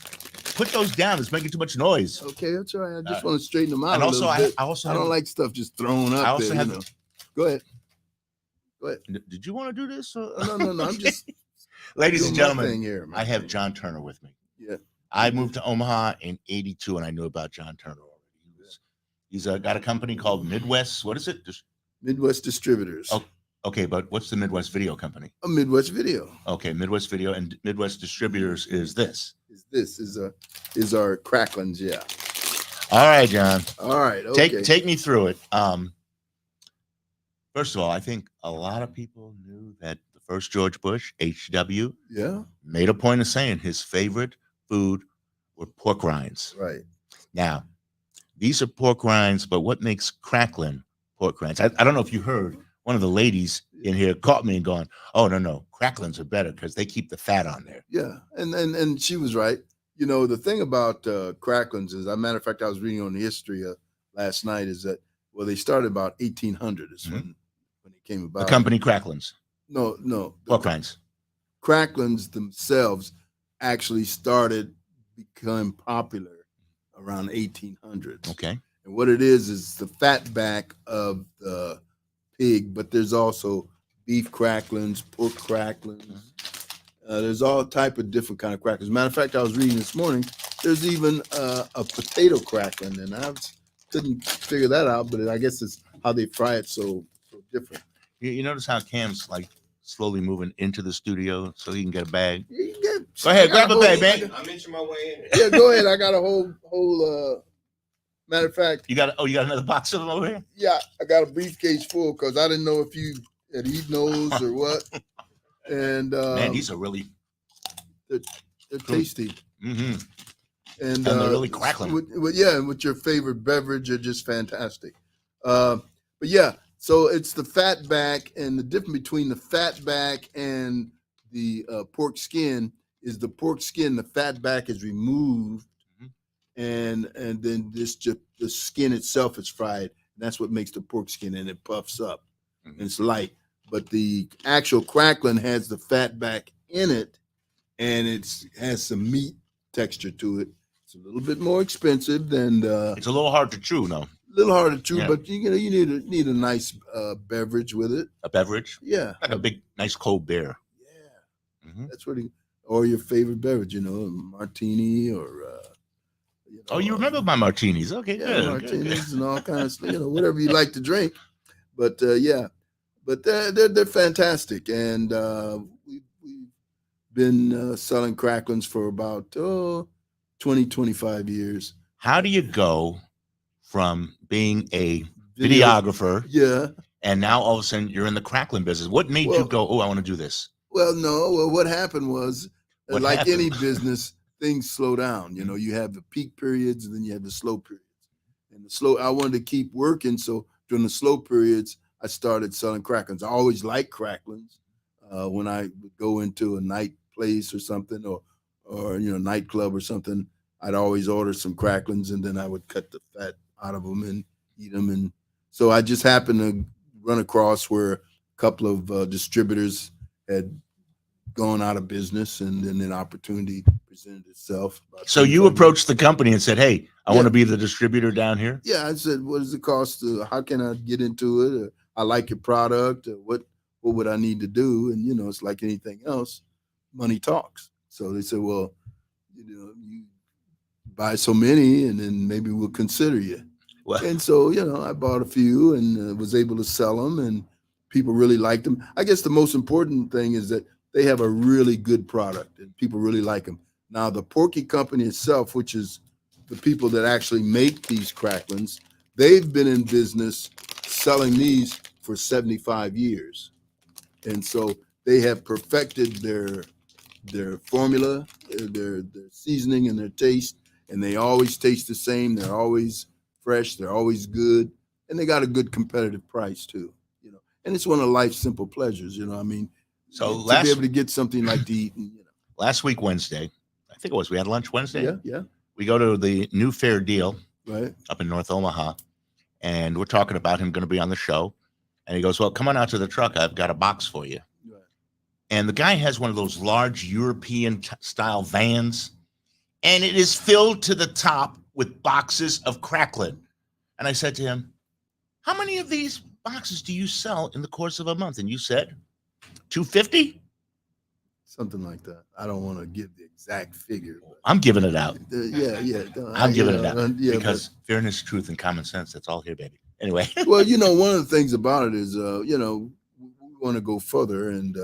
put those down. It's making too much noise. Okay, that's all right. I just want to straighten them out. And a also, little bit. I also I don't have, like stuff just thrown up I also there. have You know. Go ahead. Go ahead. Did you want to do this? No. I'm just Ladies and doing my gentlemen, thing here, man. I have John Turner with me. Yeah. I moved to Omaha in '82, and I knew about John Turner already. He's got a company called Midwest. What is it? Midwest Distributors. Oh, okay, but what's the Midwest Video Company? A Midwest Video. Okay, Midwest Video and Midwest Distributors is this. Is our Cracklins, yeah. All right, John. All right. Okay. Take me through it. First of all, I think a lot of people knew that the first George Bush, HW, Yeah. made a point of saying his favorite food were pork rinds. Right. Now, these are pork rinds, but what makes Cracklin pork rinds? I don't know if you heard, one of the ladies in here caught me and going, oh, no, Cracklins are better because they keep the fat on there. Yeah. And she was right. You know, the thing about Cracklins is, as a matter of fact, I was reading on the history last night, is that, well, they started about 1800 is when it came about. The company Cracklins. No. Pork rinds. Cracklins themselves actually started becoming popular around 1800s. Okay. And what it is the fat back of the pig, but there's also beef cracklins, pork cracklins. There's all type of different kind of cracklins. Matter of fact, I was reading this morning, there's even a potato cracklin, and I couldn't figure that out, but I guess it's how they fry it so different. You notice how Cam's like slowly moving into the studio so he can get a bag? Go ahead, grab a bag, man. I'm inching my way in. Yeah, go ahead. I got a whole Matter of fact, You got another box of them over here? yeah, I got a briefcase full because I didn't know if you had eaten those or what. And Man, these are really they're tasty. mm-hmm. And they're really crackling. With your favorite beverage, are just fantastic. But yeah, so it's the fat back, and the difference between the fat back and the pork skin is the pork skin. The fat back is removed, and then just the skin itself is fried. And that's what makes the pork skin, and it puffs up. And it's light. But the actual cracklin has the fat back in it, and it has some meat texture to it. It's a little bit more expensive than it's a little hard to chew, no? A little hard to chew, Yeah. but you need a nice beverage with it. A beverage? Yeah, Like a big, nice cold beer. Yeah, Mm-hmm. that's what or your favorite beverage, a martini or. You remember my martinis? Okay, yeah, good. martinis Good. and all kinds of whatever you like to drink. But yeah, but they're fantastic, and we've been selling cracklins for about 20, 25 years. How do you go from being a videographer, and now all of a sudden you're in the cracklin business? What made you go, oh, I want to do this? Well, no. Well, what happened was, any business, things slow down. You have the peak periods, and then you have the slow periods. And I wanted to keep working, so during the slow periods, I started selling cracklins. I always liked cracklins. When I would go into a night place or something, or nightclub or something, I'd always order some cracklins, and then I would cut the fat out of them and eat them. And so I just happened to run across where a couple of distributors had gone out of business, and then an opportunity presented itself. So you approached the company and said, hey, I want to be the distributor down here? Yeah, I said, what does it cost? How can I get into it? I like your product. What would I need to do? And, it's like anything else, money talks. So they said, well, you buy so many, and then maybe we'll consider you. Well, and so, I bought a few and was able to sell them, and people really liked them. I guess the most important thing is that they have a really good product, and people really like them. Now, the Porky Company itself, which is the people that actually make these cracklins, they've been in business selling these for 75 years. And so they have perfected their formula, their seasoning, and their taste, and they always taste the same. They're always fresh. They're always good, and they got a good competitive price too. And it's one of life's simple pleasures. So to be able to get something like to eat. Last week Wednesday, I think it was, we had lunch Wednesday. Yeah. We go to the New Fair Deal, right, up in North Omaha, and we're talking about him going to be on the show. And he goes, well, come on out to the truck. I've got a box for you. Right. And the guy has one of those large European style vans, and it is filled to the top with boxes of cracklin. And I said to him, how many of these boxes do you sell in the course of a month? And you said 250? Something like that. I don't want to give the exact figure. I'm giving it out. Yeah. I'm giving it out because fairness, truth, and common sense, that's all here, baby. Anyway. Well, one of the things about it is, we want to go further, and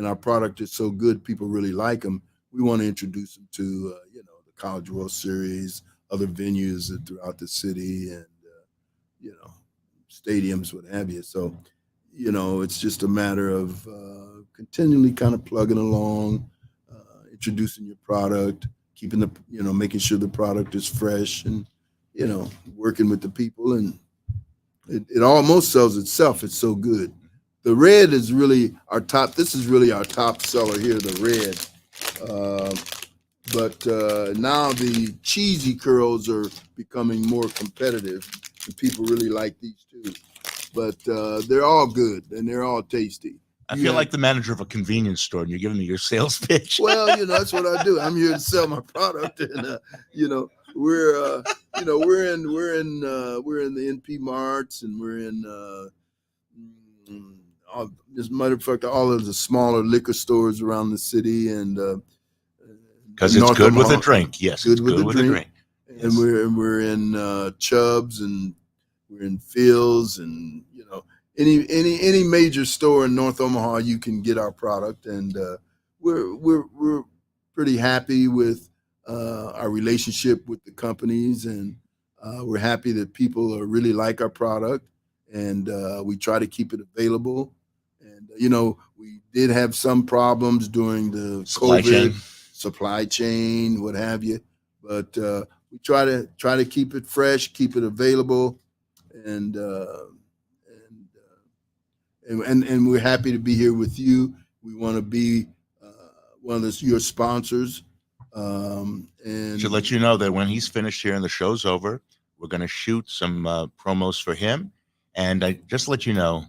our product is so good, people really like them. We want to introduce them to, the College World Series, other venues throughout the city, and, stadiums, what have you. So, it's just a matter of continually kind of plugging along, introducing your product, keeping making sure the product is fresh, and, working with the people, and it almost sells itself. It's so good. The red is really our top. This is really our top seller here, the red. But now the cheesy curls are becoming more competitive, and people really like these too. But they're all good, and they're all tasty. I feel like the manager of a convenience store, and you're giving me your sales pitch. Well, that's what I do. I'm here to sell my product, and we're in the NP Marts, and we're in as a matter of fact, all of the smaller liquor stores around the city, and because it's good with a drink. Yes, good with a drink. Yes. And we're in Chubb's, and we're in Phil's, and any major store in North Omaha, you can get our product, and we're pretty happy with our relationship with the companies, and We're happy that people really like our product, and we try to keep it available. And we did have some problems during the COVID supply chain, what have you, but we try to keep it fresh, keep it available, and we're happy to be here with you. We want to be one of your sponsors. And should let you know that when he's finished here and the show's over, we're going to shoot some promos for him. And I just let you know,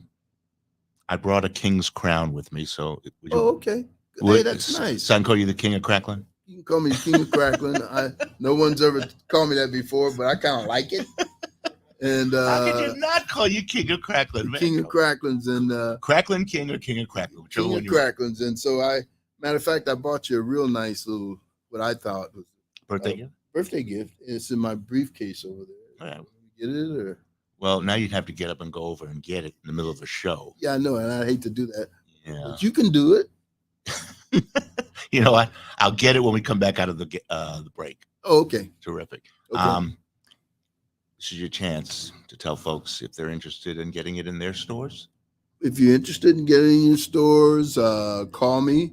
I brought a king's crown with me. So, okay. Hey, that's nice. So I can call you the King of Cracklin? You can call me the King of Cracklin. No one's ever called me that before, but I kind of like it. And how could you not call you King of Cracklin, man? King of Cracklins and Cracklin King or King of Cracklin? King of Cracklins. And so matter of fact, I bought you a real nice little, what I thought was birthday gift. Birthday gift. It's in my briefcase over there. Yeah. Get it or? Well, now you'd have to get up and go over and get it in the middle of a show. Yeah, I know, and I hate to do that. Yeah, but you can do it. You know what? I'll get it when we come back out of the break. Oh, okay. Terrific. Okay. This is your chance to tell folks if they're interested in getting it in their stores. If you're interested in getting it in your stores, call me,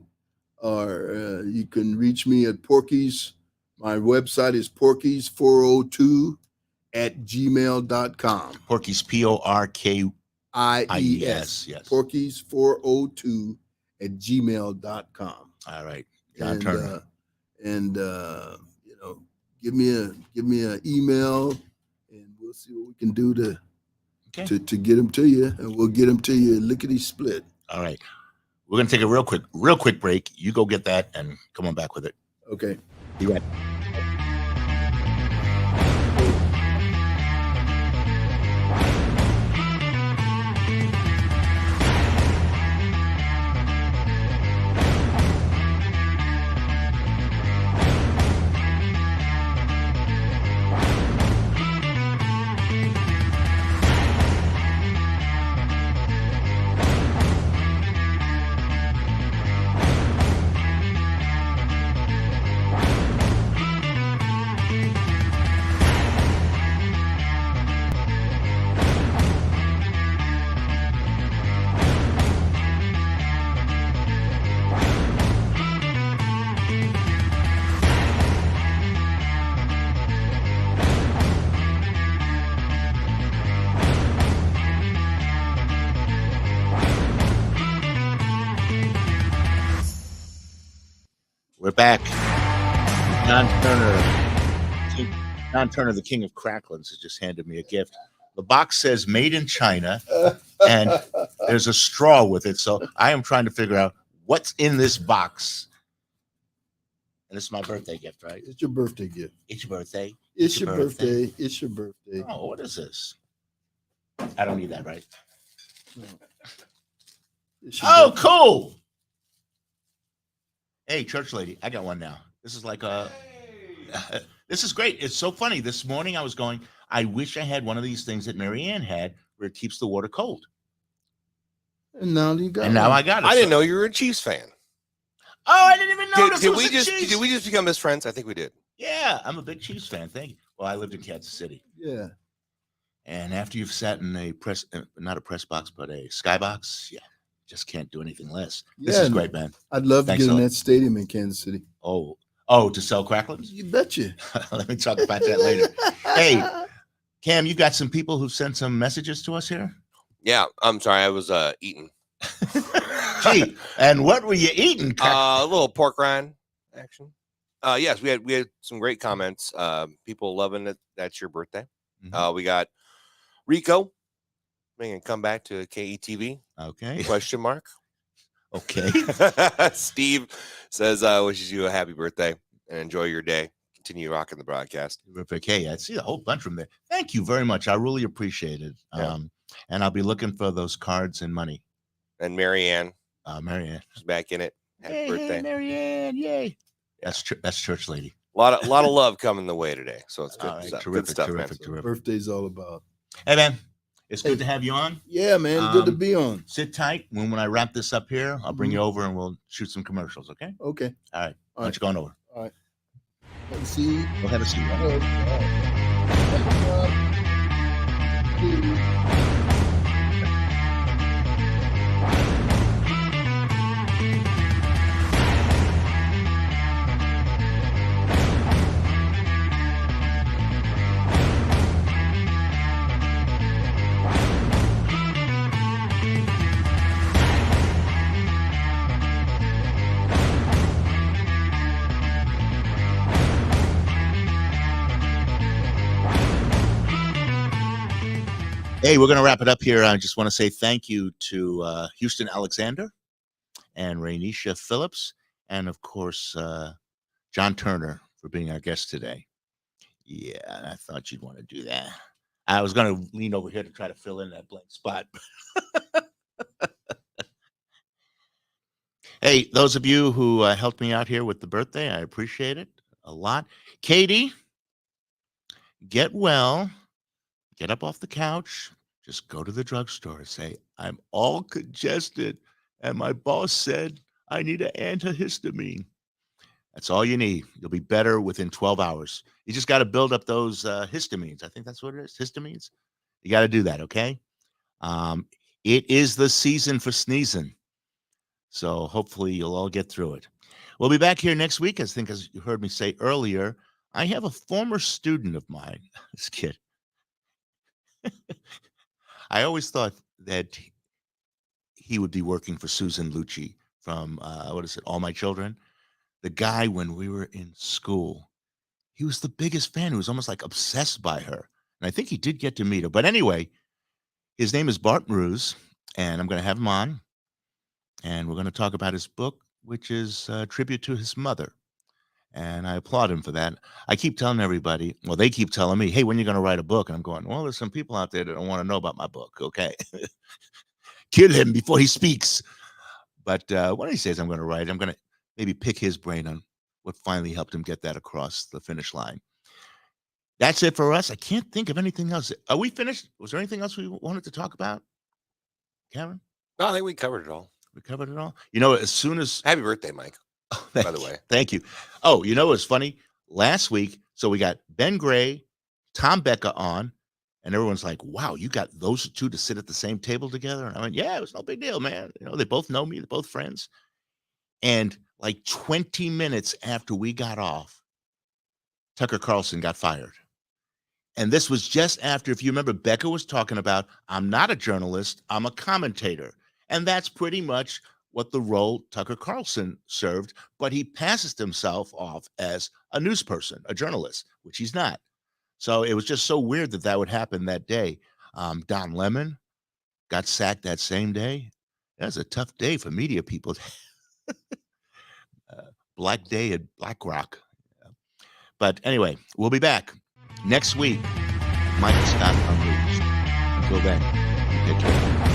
or you can reach me at Porky's. My website is porkies402@gmail.com. Porky's PORKIES. Yes. Porkies402@gmail.com. All right. John Turner. Give me an email, and we'll see what we can do to get them to you, and we'll get them to you lickety split. All right. We're gonna take a real quick break. You go get that and come on back with it. Okay. Be right. We're back. John Turner, the King of Cracklins, has just handed me a gift. The box says "Made in China," and there's a straw with it. So I am trying to figure out what's in this box. And it's my birthday gift, right? It's your birthday gift. It's your birthday. It's your birthday. It's your birthday. Oh, what is this? I don't need that, right? No. Oh, cool. Hey, church lady, I got one now. This is like this is great. It's so funny. This morning I was going, I wish I had one of these things that Marianne had where it keeps the water cold. And now you got it. And now I got it. I didn't know you were a Chiefs fan. Oh, I didn't even know Did we just become best friends? I think we did. Yeah, I'm a big Chiefs fan. Thank you. Well, I lived in Kansas City. Yeah. And after you've sat in a not a press box, but a skybox, yeah, just can't do anything less. This is great, man. I'd love to get in that stadium in Kansas City. Oh, to sell Cracklins? You betcha. Let me talk about that later. Hey, Cam, you got some people who sent some messages to us here? Yeah, I'm sorry. I was eating. Gee, and what were you eating? A little pork rind action. Yes, we had some great comments. People loving it. That's your birthday. Mm-hmm. We got Rico making a comeback to KETV. Okay. Question mark. Okay. Steve says wishes you a happy birthday and enjoy your day. Continue rocking the broadcast. Okay, I see a whole bunch from there. Thank you very much. I really appreciate it. Yeah. And I'll be looking for those cards and money. And Marianne. Marianne. She's back in it. Happy birthday. Hey, Marianne. Yay. That's church lady. A lot of love coming the way today. So it's good. All right, stuff. terrific, Good stuff, terrific. Birthday's all about. Hey, man. It's good to have you on. Yeah, man. Good to be on. Sit tight. When I wrap this up here, I'll bring you over and we'll shoot some commercials, okay? Okay. All right. Why don't you go on over? All right. Have a seat. We'll have a seat. Right? All right. Hey, we're going to wrap it up here. I just want to say thank you to Houston Alexander and Rayneesha Phillips, and of course, John Turner for being our guest today. Yeah, I thought you'd want to do that. I was going to lean over here to try to fill in that blank spot. Hey, those of you who helped me out here with the birthday, I appreciate it a lot. Katie, get well. Get up off the couch. Just go to the drugstore. Say, I'm all congested, and my boss said I need an antihistamine. That's all you need. You'll be better within 12 hours. You just got to build up those histamines. I think that's what it is, histamines. You got to do that, okay? It is the season for sneezing. So hopefully you'll all get through it. We'll be back here next week. I think, as you heard me say earlier, I have a former student of mine, this kid. I always thought that he would be working for Susan Lucci from, All My Children. The guy, when we were in school, he was the biggest fan. He was almost like obsessed by her. And I think he did get to meet her. But anyway, his name is Bart Ruse, and I'm going to have him on. And we're going to talk about his book, which is a tribute to his mother. And I applaud him for that. I keep telling everybody, well, they keep telling me, hey, when are you going to write a book? And I'm going, well, there's some people out there that don't want to know about my book. Okay. Kill him before he speaks. But one of these days I'm going to write. I'm going to maybe pick his brain on what finally helped him get that across the finish line. That's it for us. I can't think of anything else. Are we finished? Was there anything else we wanted to talk about, Karen? No, I think we covered it all. We covered it all. You know, as soon as Happy birthday, Mike. By the way, thank you. Oh, you know what's funny? Last week, so we got Ben Gray, Tom Becca on, and everyone's like, "Wow, you got those two to sit at the same table together?" And I went, "Yeah, it was no big deal, man. You know, they both know me. They're both friends." And like 20 minutes after we got off, Tucker Carlson got fired. And this was just after, if you remember, Becca was talking about, I'm not a journalist, I'm a commentator. And that's pretty much what the role Tucker Carlson served, but he passes himself off as a news person, a journalist, which he's not. So it was just so weird that would happen that day. Don Lemon got sacked that same day. That was a tough day for media people. Black day at BlackRock. But anyway, we'll be back next week. Michael Scott Unleashed. Until then, take care.